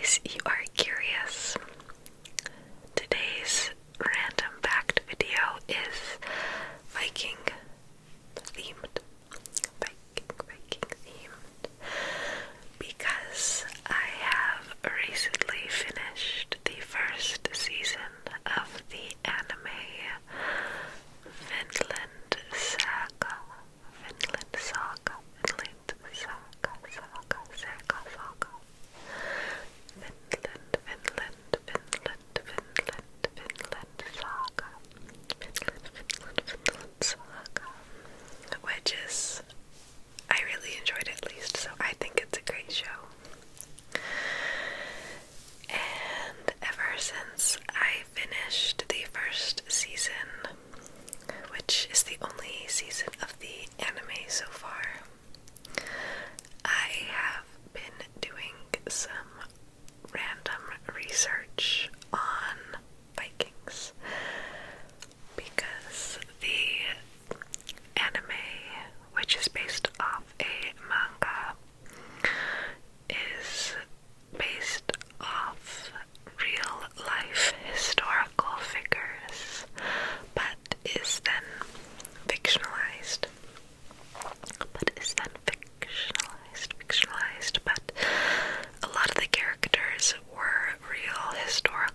case you are curious, today's random fact video is Viking themed. Viking themed. Because I have recently finished the first season of the anime Vinland Saga. Vinland Saga. Vinland Saga. Which is, I really enjoyed it, at least, so I think it's a great show. And ever since I finished the first season, which is the only season of the anime so far, I have been doing some random research on Vikings because the anime, which is based off a manga, is based off real life historical figures, but is then fictionalized. But a lot of the characters were real historical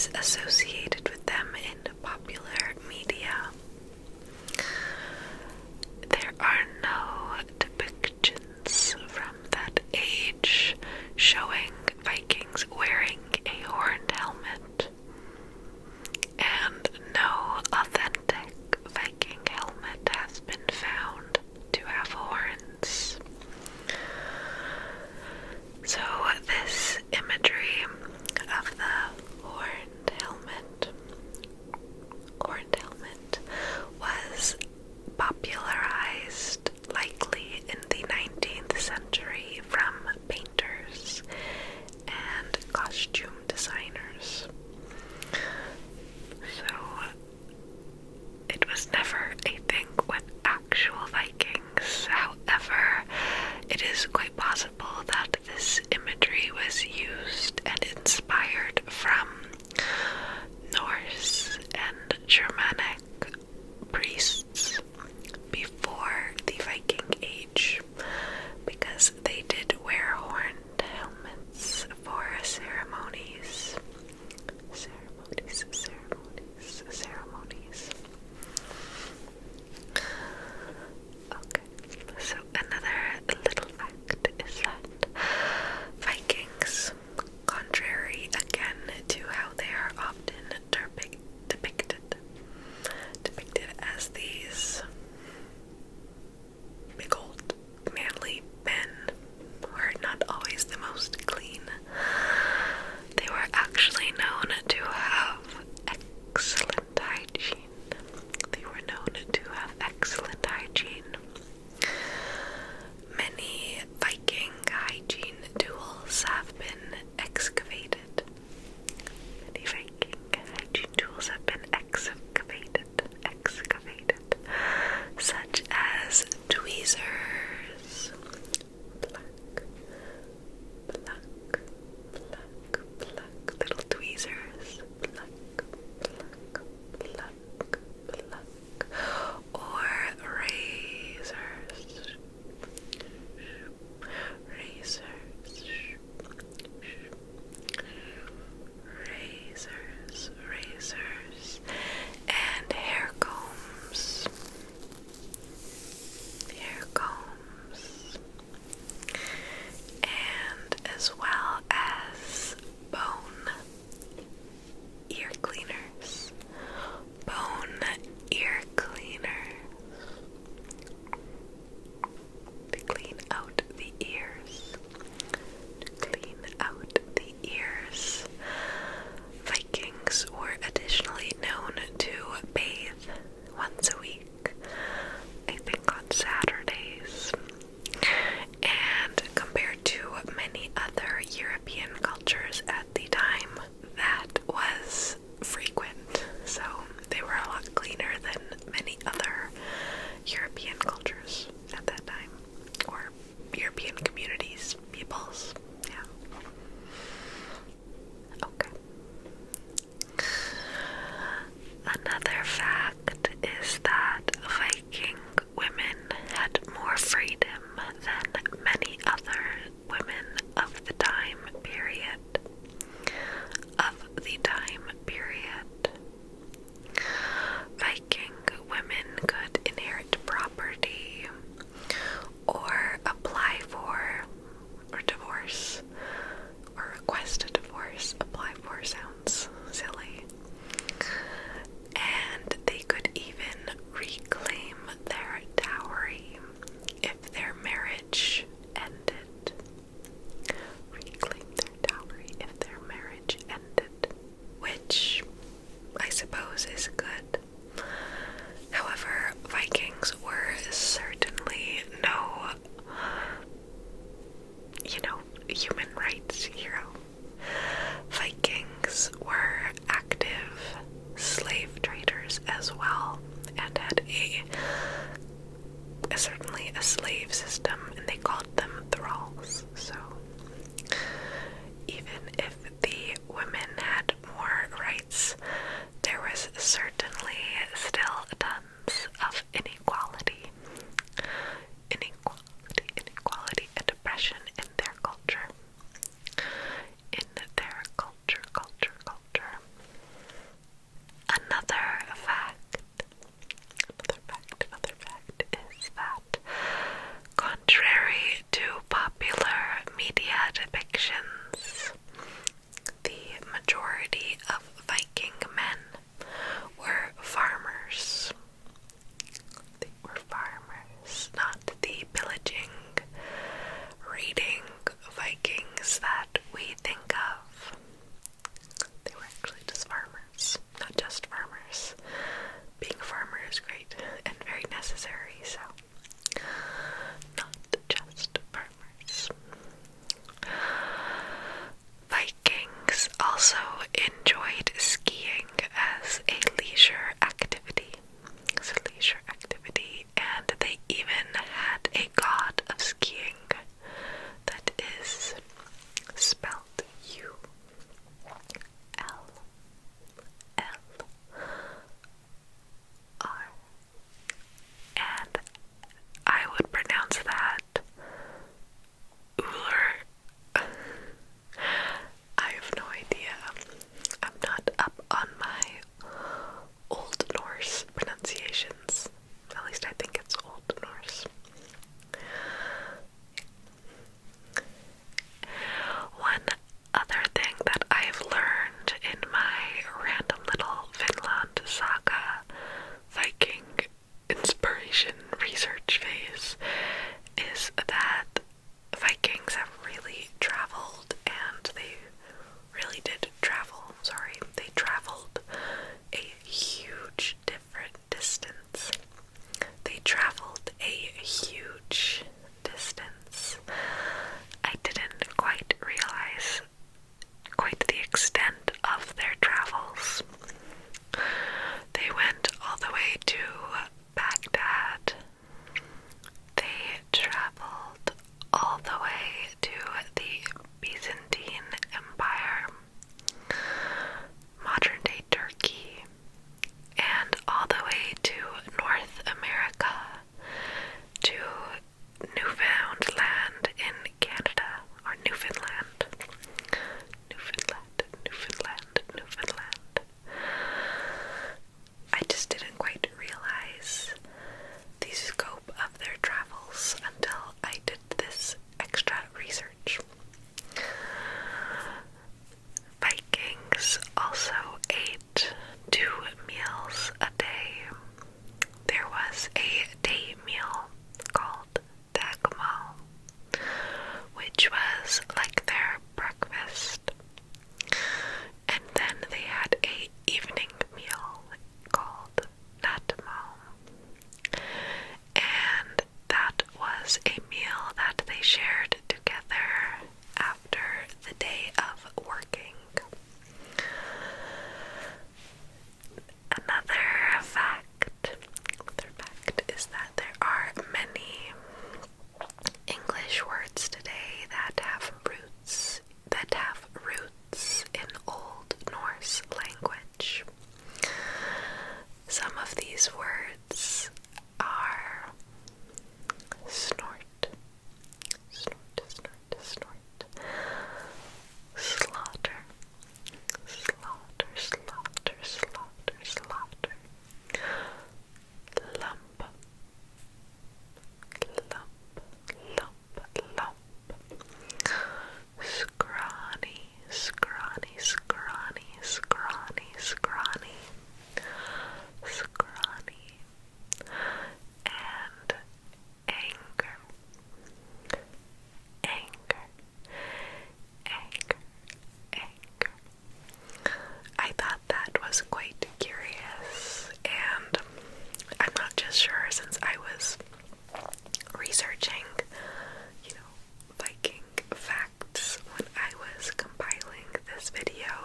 is associated with them in popular media. There are no depictions from that age showing Vikings wearing a horned helmet, and no authentic Viking helmet has been found to have horns. So this imagery of the horned helmet was popularized likely in the 19th century from painters and costume designers. So it was never a thing with actual Vikings. However, it is quite possible that this imagery was used and inspired from Norse and Germanic priests before the Viking Age, because they did wear horned helmets for ceremonies. Okay, so another little fact is that Vikings, contrary again to how they are often depicted as these big old manly men who are not always the most clean, they were actually known to have excellent hygiene. Many Viking hygiene tools have been excavated. Such as tweezers, little tweezers, or razors, and hair combs, and as well as bone ear cleaners, to clean out the ears. Vikings were additionally known to bathe once a week, I think on Saturdays. And compared to many other European cultures at the time, that was frequent. So they were a lot cleaner than many other European cultures at that time, or European communities, peoples. Yeah. Okay. Another fact is that Viking women had more freedom than many other women of the time period. Viking women could inherit property or apply for or divorce or request a divorce. Apply for sounds silly. And they could even reclaim their dowry if their marriage ended.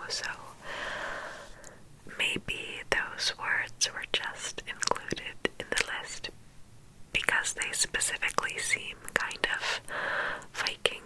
so maybe those words were just included in the list because they specifically seem kind of Viking